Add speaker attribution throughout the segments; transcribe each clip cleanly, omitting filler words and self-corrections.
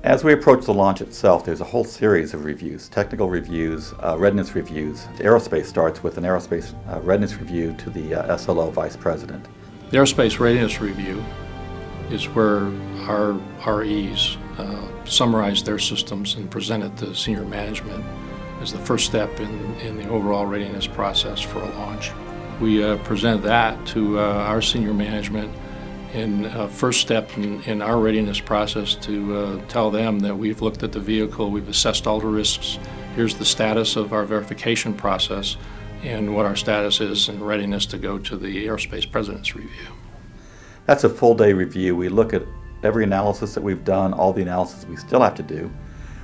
Speaker 1: As we approach the launch itself, there's a whole series of reviews, technical reviews, readiness reviews. Aerospace starts with an aerospace readiness review to the SLO Vice President.
Speaker 2: The Aerospace Readiness Review is where our REs summarize their systems and present it to senior management as the first step in the overall readiness process for a launch. We present that to our senior management in first step in our readiness process to tell them that we've looked at the vehicle, we've assessed all the risks, here's the status of our verification process and what our status is in readiness to go to the Aerospace President's Review.
Speaker 1: That's a full day review. We look at every analysis that we've done, all the analysis we still have to do.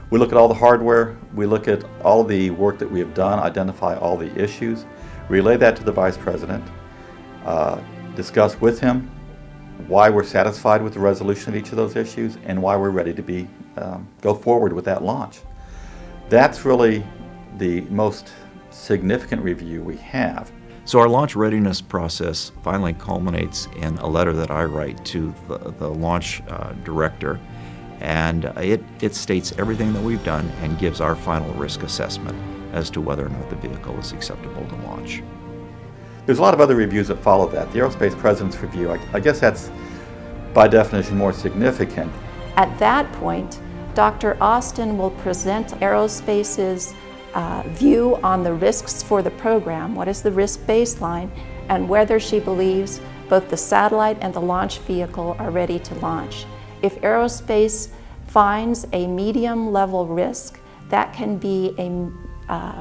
Speaker 1: We look at all the hardware, we look at all the work that we have done, identify all the issues, relay that to the Vice President, discuss with him why we're satisfied with the resolution of each of those issues and why we're ready to go forward with that launch. That's really the most significant review we have.
Speaker 3: So our launch readiness process finally culminates in a letter that I write to the launch director, and it states everything that we've done and gives our final risk assessment as to whether or not the vehicle is acceptable to launch.
Speaker 1: There's a lot of other reviews that follow that. The Aerospace President's Review, I guess that's by definition more significant.
Speaker 4: At that point, Dr. Austin will present Aerospace's view on the risks for the program, what is the risk baseline, and whether she believes both the satellite and the launch vehicle are ready to launch. If Aerospace finds a medium level risk, that can be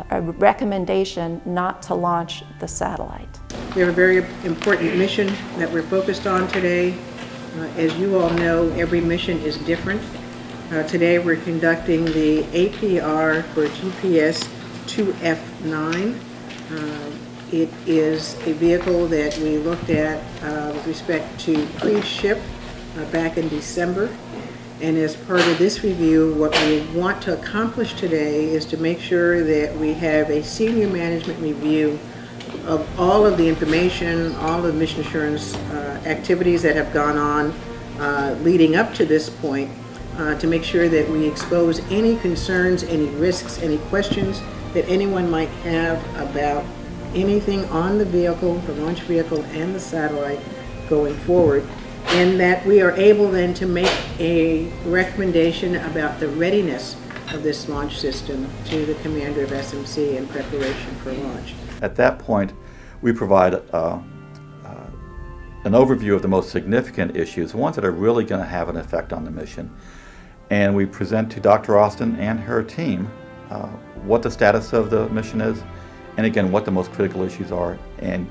Speaker 4: a recommendation not to launch the satellite.
Speaker 5: We have a very important mission that we're focused on today. As you all know, every mission is different. Today we're conducting the APR for GPS IIF-9. It is a vehicle that we looked at with respect to pre-ship back in December. And as part of this review, what we want to accomplish today is to make sure that we have a senior management review of all of the information, all of the mission assurance activities that have gone on leading up to this point, to make sure that we expose any concerns, any risks, any questions that anyone might have about anything on the vehicle, the launch vehicle and the satellite going forward, and that we are able then to make a recommendation about the readiness of this launch system to the commander of SMC in preparation for launch.
Speaker 1: At that point, we provide an overview of the most significant issues, the ones that are really going to have an effect on the mission. And we present to Dr. Austin and her team what the status of the mission is, and again, what the most critical issues are, and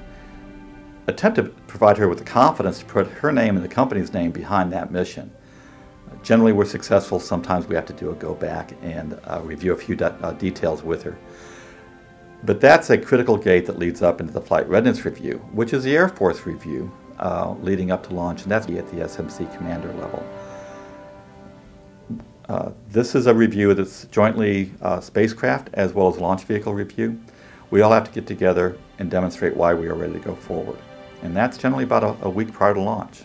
Speaker 1: attempt to provide her with the confidence to put her name and the company's name behind that mission. Generally, we're successful. Sometimes we have to do a go back and review a few details with her. But that's a critical gate that leads up into the Flight Readiness Review, which is the Air Force review leading up to launch, and that's at the SMC commander level. This is a review that's jointly spacecraft as well as launch vehicle review. We all have to get together and demonstrate why we are ready to go forward. And that's generally about a week prior to launch.